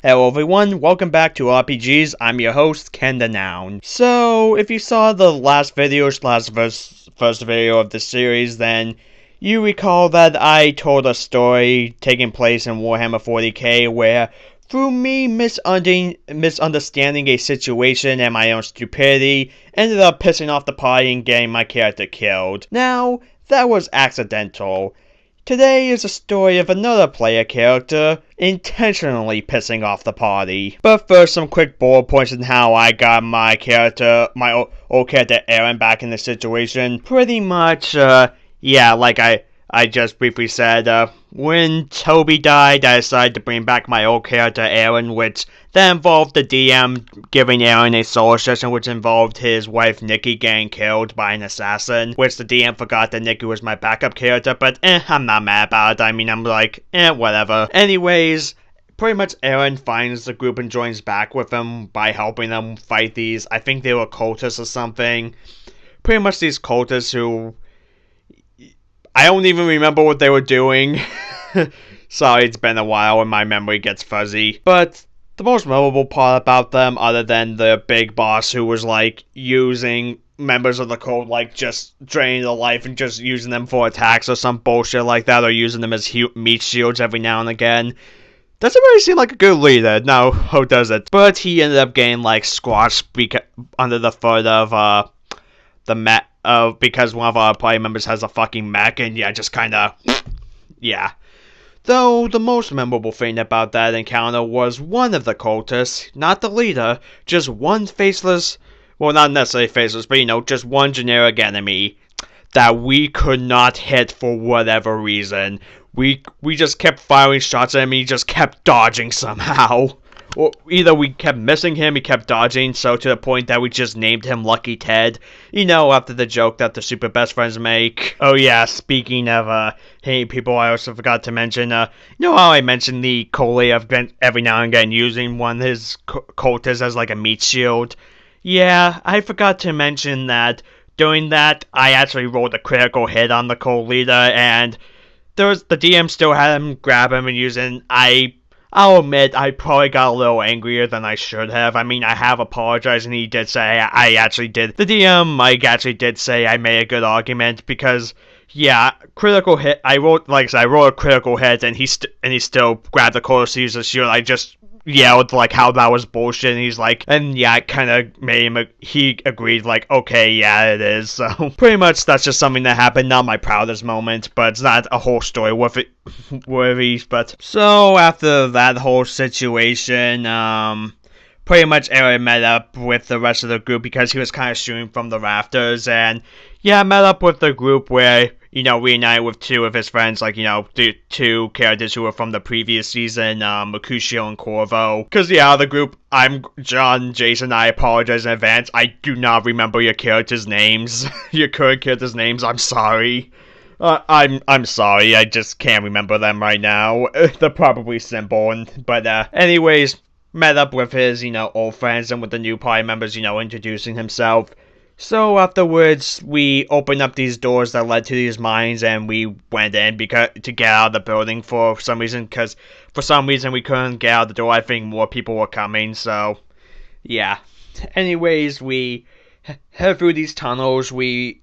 Hello everyone, welcome back to RPGs. I'm your host, KenTheNoun. So, if you saw the last video, first video of the series, then you recall that I told a story taking place in Warhammer 40k where, through me misunderstanding a situation and my own stupidity, ended up pissing off the party and getting my character killed. Now, that was accidental. Today is a story of another player character intentionally pissing off the party. But first, some quick bullet points on how I got my old character Aaron back in the situation. Pretty much, like I just briefly said, when Toby died, I decided to bring back my old character Aaron, which then involved the DM giving Aaron a solo session which involved his wife Nikki getting killed by an assassin, which the DM forgot that Nikki was my backup character, but I'm not mad about it. I mean, I'm like, whatever. Anyways, pretty much Aaron finds the group and joins back with them by helping them fight these, I think they were cultists or something. Pretty much these cultists who, I don't even remember what they were doing. Sorry, it's been a while and my memory gets fuzzy. But the most memorable part about them, other than the big boss who was like using members of the cult, like just draining their life and just using them for attacks or some bullshit like that, or using them as meat shields every now and again. Doesn't really seem like a good leader. No, who does it? But he ended up getting like squashed under the foot of the mech. Because one of our party members has a fucking mech, and yeah, just kinda, yeah. Though, the most memorable thing about that encounter was one of the cultists, not the leader, just one faceless, well, not necessarily faceless, but just one generic enemy that we could not hit for whatever reason. We just kept firing shots at him, and he just kept dodging somehow. Or either we kept missing him, he kept dodging, so to the point that we just named him Lucky Ted. After the joke that the super best friends make. Oh yeah, speaking of, hey people, I also forgot to mention, how I mentioned the Coley I've been every now and again using one of his cultists as like a meat shield? Yeah, I forgot to mention that doing that, I actually rolled a critical hit on the cult leader, and the DM still had him grab him and use it. I'll admit, I probably got a little angrier than I should have. I mean, I have apologized, and he did say I actually did. The DM, actually did say I made a good argument, because, yeah, critical hit, I rolled a critical hit, and he still grabbed the close user shield. I just yelled, how that was bullshit, and he's like, and yeah, it kind of made him, he agreed, okay, yeah, it is. So, pretty much, that's just something that happened, not my proudest moment, but it's not a whole story worthy, but, so, after that whole situation, pretty much Aaron met up with the rest of the group because he was kind of shooting from the rafters, and yeah, met up with the group where, reunited with two of his friends, the two characters who were from the previous season, Mercutio and Corvo. Because, yeah, the group, I'm John, Jason, I apologize in advance, I do not remember your characters' names, your current characters' names, I'm sorry. I'm sorry, I just can't remember them right now. They're probably simple, but anyways, met up with his, old friends and with the new party members, introducing himself. So afterwards, we opened up these doors that led to these mines, and we went in to get out of the building for some reason, because for some reason we couldn't get out the door. I think more people were coming, so yeah. Anyways, we head through these tunnels.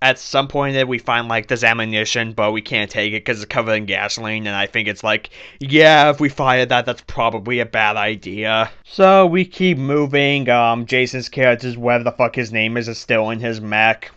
At some point we find this ammunition, but we can't take it because it's covered in gasoline, and I think it's yeah, if we fire that, that's probably a bad idea. So we keep moving. Jason's character, whatever the fuck his name is still in his mech.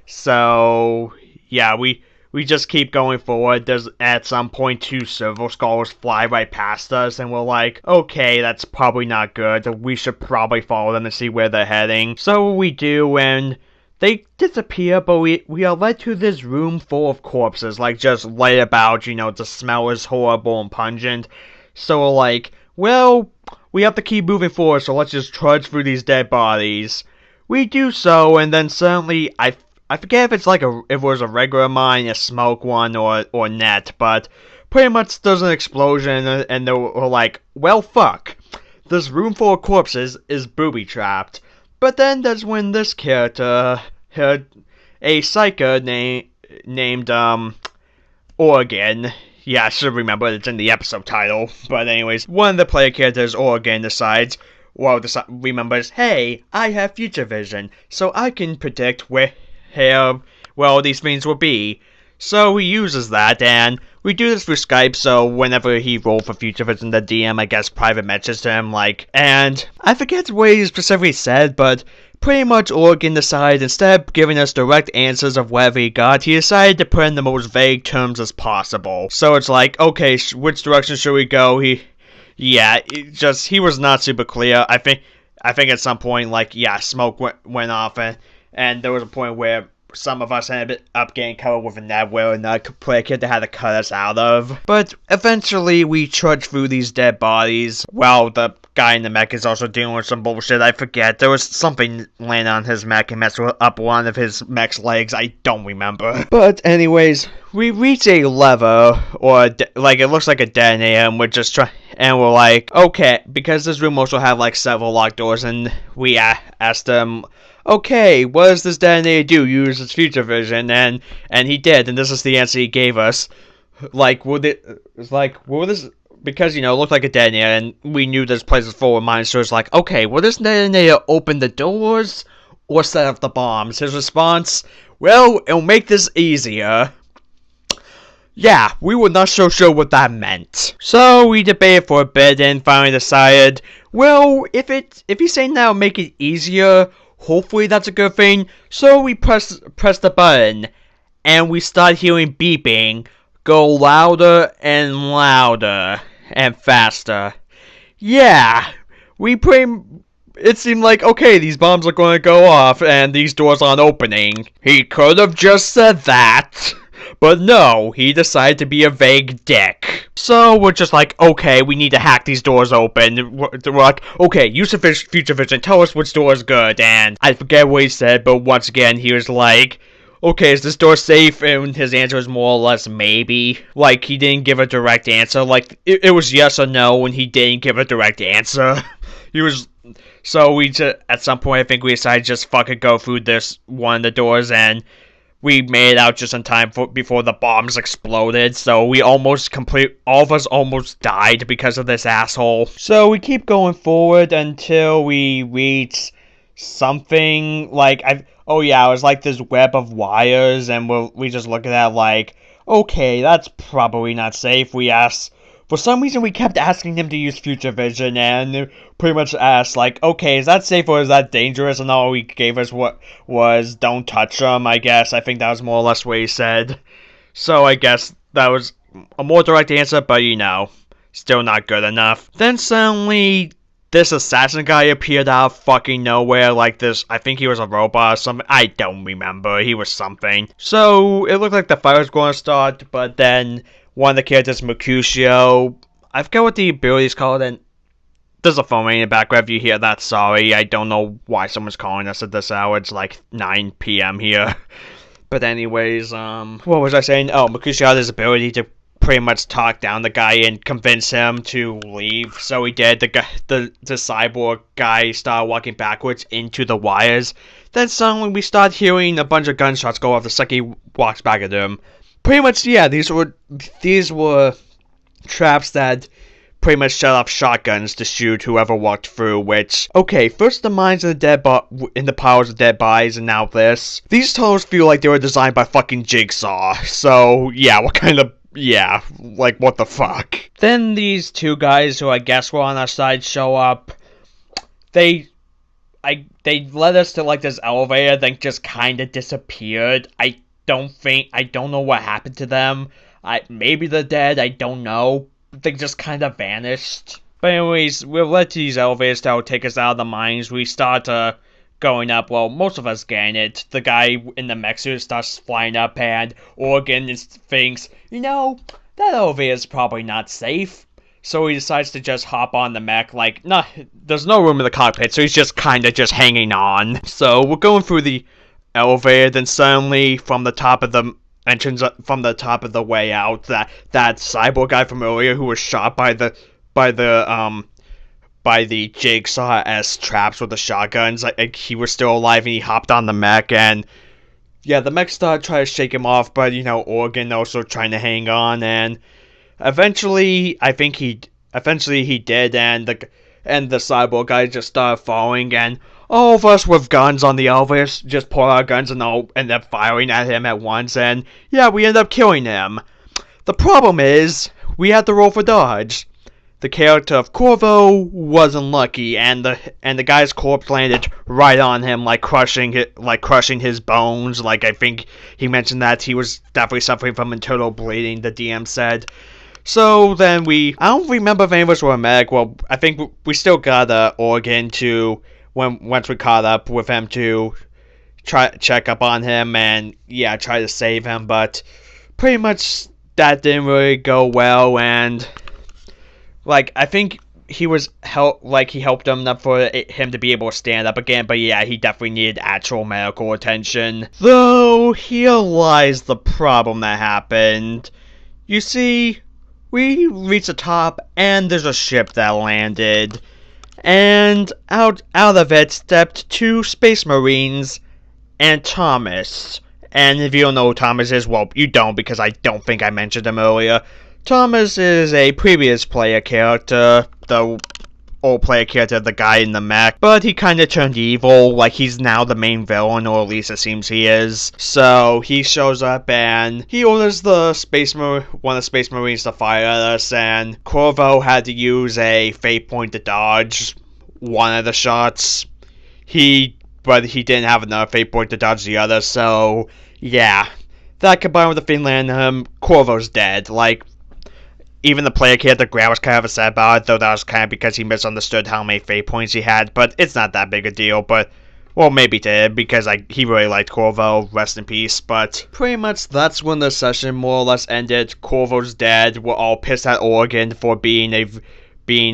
So yeah, we just keep going forward. There's at some point two silver skulls fly right past us, and we're like, okay, that's probably not good. We should probably follow them and see where they're heading. So we do, and they disappear, but we are led to this room full of corpses, just laid about. The smell is horrible and pungent. So we're like, well, we have to keep moving forward, so let's just trudge through these dead bodies. We do so, and then suddenly I forget if it's if it was a regular mine, a smoke one, or net, but pretty much there's an explosion, and we're like, well, fuck. This room full of corpses is booby-trapped. But then that's when this character heard a psyker named Oregan. Yeah, I should remember it's in the episode title. But anyways, one of the player characters, Oregan, decides, remembers, hey, I have future vision, so I can predict where these things will be. So he uses that, and we do this through Skype, so whenever he rolls for future vision, the DM, I guess, private message to him, and I forget what he specifically said, but pretty much Oregon decided, instead of giving us direct answers of whatever he got, he decided to put in the most vague terms as possible. So it's like, okay, which direction should we go? He was not super clear. I think at some point, smoke went off, and there was a point where some of us ended up getting covered with a net where another player kid had to cut us out of. But eventually we trudged through these dead bodies while the guy in the mech is also dealing with some bullshit. I forget. There was something landing on his mech and messed up one of his mech's legs. I don't remember. But anyways, we reach a lever, or it looks like a detonator, and we're just trying. And we're like, okay, because this room also had several locked doors, and we asked him, okay, what does this detonator do? Use its future vision, and he did, and this is the answer he gave us. Because, it looked like a detonator, and we knew this place was full of mines, so it's like, okay, will this detonator open the doors, or set off the bombs? His response, well, it'll make this easier. Yeah, we were not so sure what that meant. So we debated for a bit, and finally decided, well, if he's saying that'll make it easier, hopefully that's a good thing. So we press the button, and we start hearing beeping go louder and louder and faster. Yeah, it seemed like, okay, these bombs are going to go off and these doors aren't opening. He could have just said that. But no, he decided to be a vague dick. So we're just like, okay, we need to hack these doors open. We're like, okay, use the future vision, tell us which door is good. And I forget what he said, but once again, he was like, okay, is this door safe? And his answer was more or less maybe. He didn't give a direct answer. It was yes or no, and he didn't give a direct answer. So at some point, I think we decided to just fucking go through this one of the doors, and we made it out just in time before the bombs exploded, so all of us almost died because of this asshole. So we keep going forward until we reach something it was this web of wires, and we just look at that okay, that's probably not safe. For some reason, we kept asking him to use future vision, and pretty much asked, okay, is that safe or is that dangerous? And all he gave us was, don't touch them, I guess. I think that was more or less what he said. So I guess that was a more direct answer, but still not good enough. Then suddenly, this assassin guy appeared out of fucking nowhere, I think he was a robot or something. I don't remember. He was something. So it looked like the fight was going to start, but then one of the characters, Mercutio, I forget what the ability is called, and there's a phone ringing in the background. If you hear that, sorry. I don't know why someone's calling us at this hour. It's 9 p.m. here. But anyways, what was I saying? Oh, Mercutio had his ability to pretty much talk down the guy and convince him to leave. So he did. The cyborg guy started walking backwards into the wires. Then suddenly we start hearing a bunch of gunshots go off the second he walks back at him. Pretty much, yeah, these were traps that pretty much shut off shotguns to shoot whoever walked through, which, okay, first the mines in the piles of dead bodies, and now this. These tunnels feel like they were designed by fucking Jigsaw, so, yeah, what the fuck? Then these two guys who I guess were on our side show up. They led us to, this elevator, then just kinda disappeared. I don't know what happened to them. Maybe they're dead, I don't know. They just kind of vanished. But anyways, we're led to these elevators that will take us out of the mines. We start going up, well, most of us getting it. The guy in the mech suit starts flying up, and Oregon thinks, that elevator is probably not safe. So he decides to just hop on the mech, there's no room in the cockpit, so he's just kinda just hanging on. So we're going through the elevator, then suddenly from the top of the entrance, from the top of the way out, that cyborg guy from earlier who was shot by the Jigsaw-esque traps with the shotguns, he was still alive, and he hopped on the mech, and yeah, the mech started trying to shake him off, but Oregon also trying to hang on, and Eventually, eventually he did, and the cyborg guy just started falling, and all of us with guns on the elevators just pulled our guns and all ended up firing at him at once, and yeah, we ended up killing him. The problem is, we had to roll for dodge. The character of Corvo wasn't lucky, and the guy's corpse landed right on him, like crushing his bones. Like, I think he mentioned that he was definitely suffering from internal bleeding, the DM said. So then I don't remember if any of us were a medic. Well, I think we still got Oregan to, once we caught up with him, to try check up on him and yeah, try to save him. But pretty much that didn't really go well, and like, I think he helped him enough for him to be able to stand up again, but yeah, he definitely needed actual medical attention. Though, here lies the problem that happened. You see, we reached the top, and there's a ship that landed. And out of it stepped 2 Space Marines and Thomas. And if you don't know who Thomas is, well, you don't, because I don't think I mentioned him earlier. Thomas is a previous player character, the old player character, the guy in the mech, but he kinda turned evil, like he's now the main villain, or at least it seems he is. So he shows up and he orders one of the Space Marines to fire at us, and Corvo had to use a fate point to dodge one of the shots. But he didn't have enough fate point to dodge the other, so yeah. That combined with the thing landing him, Corvo's dead. Like, even the player character Grant was kind of upset about it, though that was kind of because he misunderstood how many fate points he had, but it's not that big a deal, but, well, maybe to him, because he really liked Corvo, rest in peace, but pretty much that's when the session more or less ended. Corvo's dead, we're all pissed at Oregon for being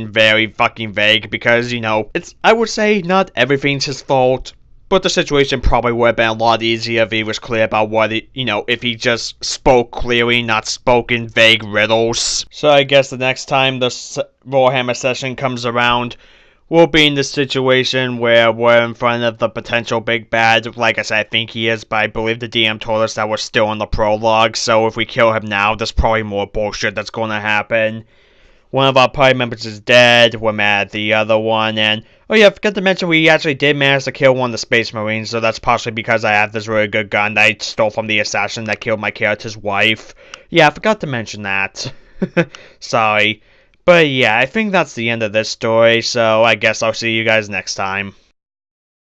very fucking vague, because, you know, I would say not everything's his fault, but the situation probably would have been a lot easier if he was clear about if he just spoke clearly, not spoke in vague riddles. So I guess the next time the Warhammer session comes around, we'll be in the situation where we're in front of the potential big bad. Like I said, I think he is, but I believe the DM told us that we're still in the prologue, so if we kill him now, there's probably more bullshit that's going to happen. One of our party members is dead, we're mad at the other one, and oh yeah, I forgot to mention we actually did manage to kill one of the Space Marines, so that's partially because I have this really good gun that I stole from the assassin that killed my character's wife. Yeah, I forgot to mention that. Sorry. But yeah, I think that's the end of this story, so I guess I'll see you guys next time.